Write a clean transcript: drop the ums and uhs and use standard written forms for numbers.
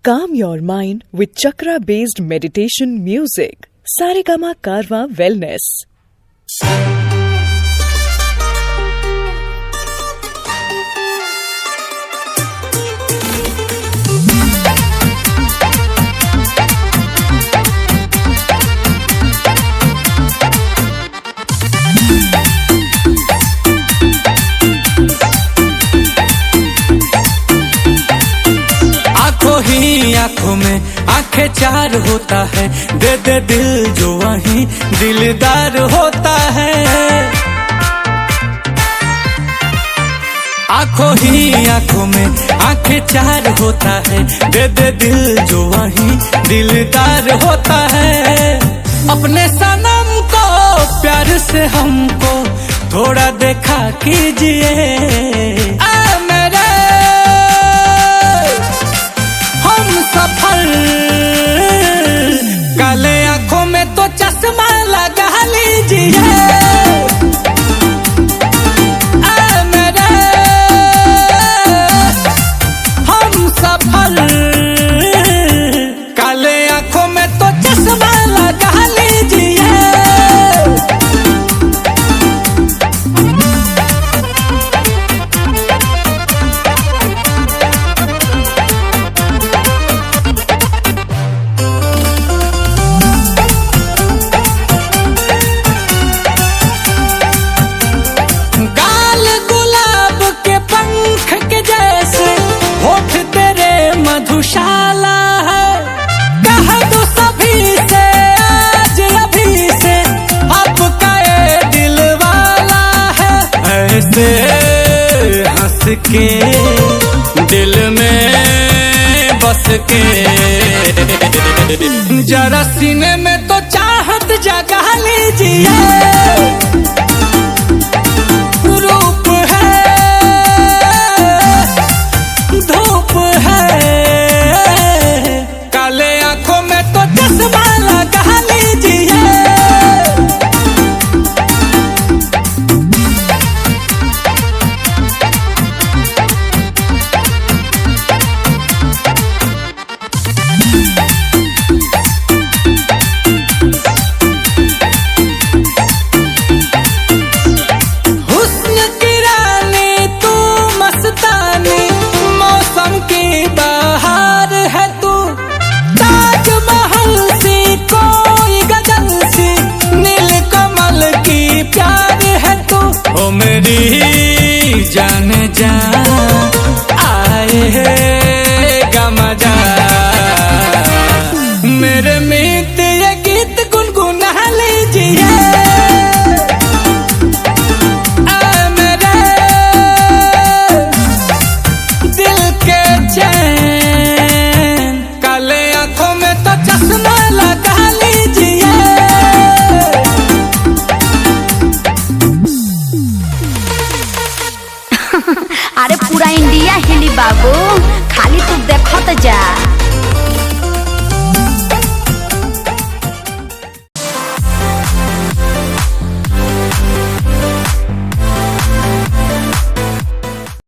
Calm your mind with chakra-based meditation music. Saregama Karwa Wellness. आंखों में आंखें चार होता है, दे दे दिल जो वहीं दिलदार होता है। आंखों में आंखें चार होता है, दे दे दिल जो वहीं दिलदार होता है। अपने सनम को प्यार से हमको थोड़ा देखा कीजिए। काले आंखों में तो चश्मा लगा लीजिए। मेरे हम सफल, काले आंखों में तो चश्मा लगा लीजिए। मधुशाला है, कह दो सभी से आज अभी से आपका ये दिल वाला है। ऐसे हंस के दिल में बस के जरा सीने में तो चाहत जगा लीजिए। रूप है धूप है, लगा लीजिए। हुस्न की रानी तू मस्तानी, मौसम की बहार है तू। ताजमहल सी कोई गजल सी, नील कमल की प्यार है तू। ओ मेरी जान जा आएगा मजा, मेरे मीत ये गीत गुनगुना लीजिए। मेरे दिल के चैन, काले आंखों में तो चश्मा लगा लीजिए। अरे पूरा इंडिया हिली बाबू, खाली तू देखत जा।